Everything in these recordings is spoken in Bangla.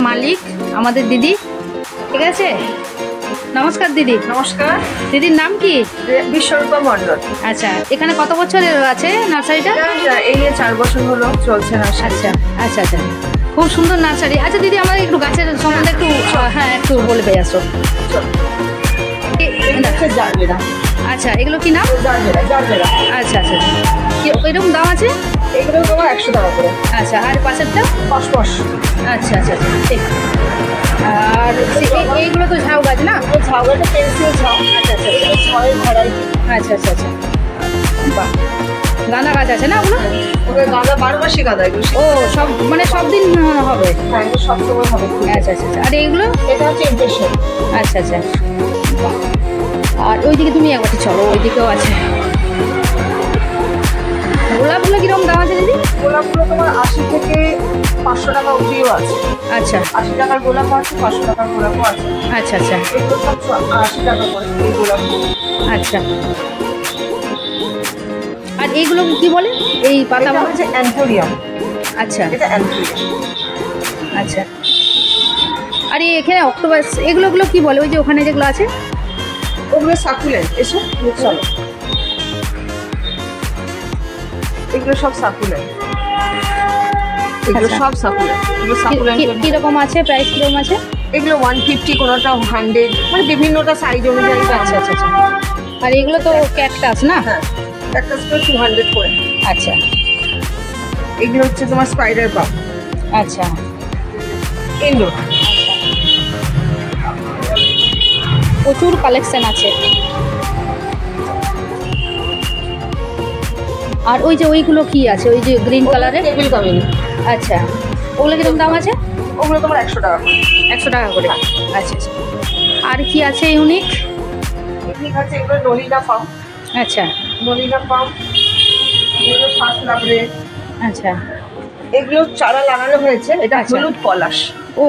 মালিক আমাদের দিদি, ঠিক আছে? নমস্কার দিদি। নমস্কার। দিদির নাম কি? বিশ্বরূপা মণ্ডল। আচ্ছা, এখানে কত বছরের আছে নার্সারিটা? এই 4 বছর হলো চলছে নার্সারি। আচ্ছা আচ্ছা আচ্ছা, খুব সুন্দর নার্সারি। আচ্ছা দিদি, আমাদের একটু গাছের সম্বন্ধে একটু একটু বলবে আসো। আচ্ছা, এগুলো কি নাম? আচ্ছা আচ্ছা, এরকম দাম আছে? এগুলো তোমার 100 টাকা করে। আচ্ছা, আর পাশেরটা? কসমস। আচ্ছা আচ্ছা আচ্ছা, ঠিক। আর এইগুলো তো ঝাউ গাছ না? ঝাউ গাছটা পেন্সিল ঝাউ। আচ্ছা আচ্ছা ছয়ের ভ্যারাইটি। আচ্ছা আচ্ছা আচ্ছা, বাহ। গাঁদা গাছ আছে না ওগুলো? গাঁদা 12 মাসি গাঁদা এগুলো। ও, সব মানে সব দিন হবে? হ্যাঁ, এগুলো সব সময় হবে। আচ্ছা আচ্ছা আচ্ছা, আর এইগুলো? এটা হচ্ছে ইমপ্রেশন। আচ্ছা আচ্ছা, আর ওইদিকে তুমি একবারটি চলো, ওইদিকেও আছে। গোলাপগুলো কিরকম দাম আছে দিদি? গোলাপগুলো তোমার 80 থেকে 500 টাকা অবধিও আছে। আচ্ছা, 80 টাকার গোলাপ আছে, 500 টাকার গোলাপও আছে। আচ্ছা আচ্ছা, এগুলো সব 80 টাকা করে এই গোলাপগুলো। আচ্ছা, আর এইগুলো কি বলে? এই পাতা হচ্ছে অ্যান্থোরিয়াম। আচ্ছা, এটা অ্যান্থোরিয়াম। আচ্ছা, আর এখানে অক্টোপাস এগুলো কি বলে? ওই যে ওখানে যেগুলো আছে ওগুলো সাকুলেন্ট। এসো চলো, এগুলো সব সাকুলেন্ট। এগুলো সব সাকুলেন্ট। এগুলো সাকুলেন্ট কিরকম আছে? প্রাইস কিরকম আছে? এগুলো 150, কোনোটা 100, মানে বিভিন্নটা সাইজ অনুযায়ী। আচ্ছা আচ্ছা আচ্ছা, আর এগুলো তো ক্যাকটাস না? হ্যাঁ, ক্যাকটাস করে 200 করে। আচ্ছা, এগুলো হচ্ছে তোমার স্পাইডার পাম। আচ্ছা, ইনডোর। প্রচুর কালেকশন আছে। আর ওই যে ওইগুলো কি আছে? ওই যে গ্রিন কালারের টেবিল কামিনী। আচ্ছা, ওগুলো কিরকম দাম আছে? ওগুলো তোমার 100 টাকা করে। 100 টাকা করে। আচ্ছা আচ্ছা, আর কি আছে ইউনিক? ইউনিক আছে এগুলো নলিনা পাম। আচ্ছা, নলিনা পাম, এগুলো ফার্স্ট লাভরে। আচ্ছা, এগুলো চারা লাগানো হয়েছে। এটা হলুদ পলাশ। ও,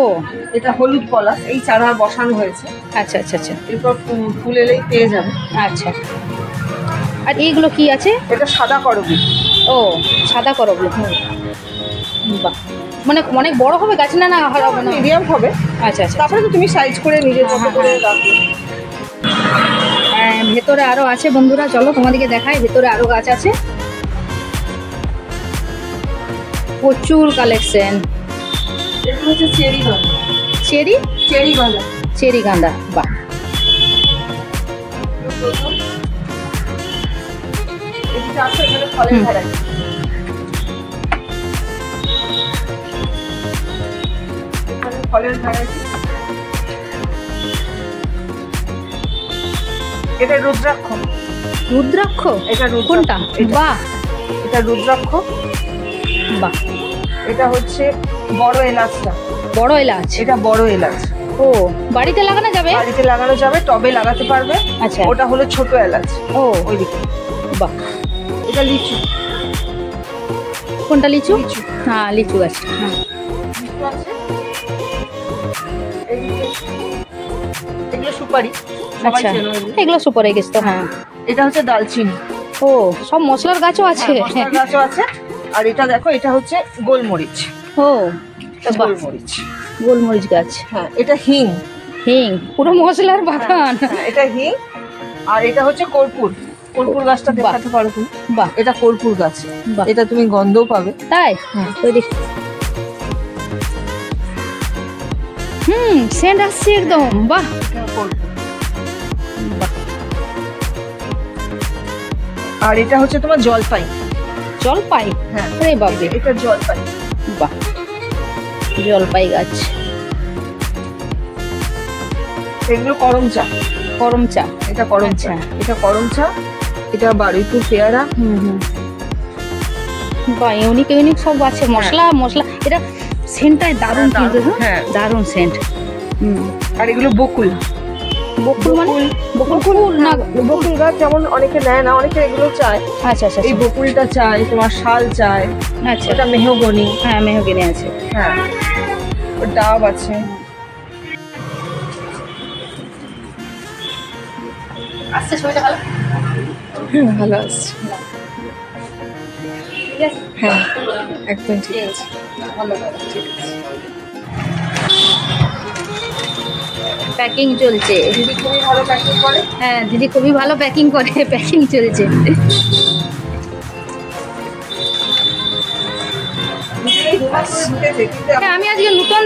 এটা হলুদ পলাশ, এই চারা বসানো হয়েছে। আচ্ছা আচ্ছা আচ্ছা, এরপর ফুল এলেই পেয়ে যাবে। আচ্ছা, আর এইগুলো কি আছে? এটা সাদা করবি। ও, সাদা করবি। বাহ, মানে অনেক বড় হবে গাছ? না না, মিডিয়াম হবে। আচ্ছা আচ্ছা, তারপরে তো তুমি সাইজ করে নিজের মতো করে রাখবে। ভেতরে আরো আছে বন্ধুরা, চলো তোমাদেরকে দেখাই। ভেতরে আরো গাছ আছে, প্রচুর কালেকশন। এগুলো হচ্ছে চেরি গাঁদা। চেরি গাঁদা। চেরি গাঁদা, বাহ। এটা আছে এখানে ফলের ভ্যারাইটি। এখানে ফলের ভ্যারাইটি। এটা রুদ্রাক্ষ। রুদ্রাক্ষ? এটা কোনটা? বাহ, এটা রুদ্রাক্ষ। বাহ। এটা হচ্ছে বড় এলাচটা। বড় এলাচ? এটা বড় এলাচ। ও, বাড়িতে লাগানো যাবে? বাড়িতে লাগানো যাবে, টবে লাগাতে পারবে। আচ্ছা, ওটা হলো ছোট এলাচ। ও, ওইদিকে। বাহ। এটা লিচু। কোনটা? লিচু? লিচু। হ্যাঁ, লিচু গাছ। হ্যাঁ, লিচু আছে। এগুলো সুপারি। আচ্ছা, এগুলো সুপার গেছে তো। হ্যাঁ, এটা হচ্ছে দালচিনি। ও, সব মশলার গাছও আছে? মশলার গাছও আছে। আর এটা দেখো, এটা হচ্ছে গোলমরিচ। ও, এটা বাহ। গোলমরিচ। গোলমরিচ গাছ, হ্যাঁ, এটা হিং। হিং, পুরো মশলার বাগান। হ্যাঁ, এটা হিং। আর এটা হচ্ছে কর্পূর। কর্পূর গাছটা বাহ। দেখাতে পারো তুমি? বাহ, এটা কর্পূর গাছ। বাহ। এটা তুমি গন্ধও পাবে। তাই? হ্যাঁ। ওই দেখ, সেন্ট আসছে একদম। বাহ, এটা কর্পূর। বাহ। আর এটা হচ্ছে তোমার জলপাই। জলপাই, হ্যাঁ, আরে বাপরে, এটা জলপাই। বাহ, জলপাই গাছ। এগুলো করম চা। করম চা, এটা করম চা। আচ্ছা। এটা করম চা। এটা বারুইপুর পেয়ারা। বাহ, ইউনিক ইউনিক সব আছে, মশলা মশলা। এটা সেন্টটাই দারুণ, হ্যাঁ, কিন্তু দারুণ, হ্যাঁ। দারুণ সেন্ট। আর এগুলো বকুল। বকুল মানে? বকুল ফুল না? বকুল গাছ যেমন অনেকে নেয় না, অনেকে এগুলো চায়। আচ্ছা আচ্ছা এই বকুলটা চায়, তোমার শাল চায়, আচ্ছা। ওটা মেহগনি। হ্যাঁ, মেহগিনি আছে। হ্যাঁ, ওর ডাব আছে। আচ্ছা, ছবিটা ভালো। ভালো আসছে। ঠিক আছে, হ্যাঁ, একদম ঠিক আছে। প্যাকিং চলছে। দিদি খুবই ভালো প্যাকিং করে। হ্যাঁ, দিদি খুবই ভালো প্যাকিং করে, প্যাকিং চলছে। দিদি এই হিমাচলে ঢুকেছে, কিন্তু হ্যাঁ, আমি আজকে নতুন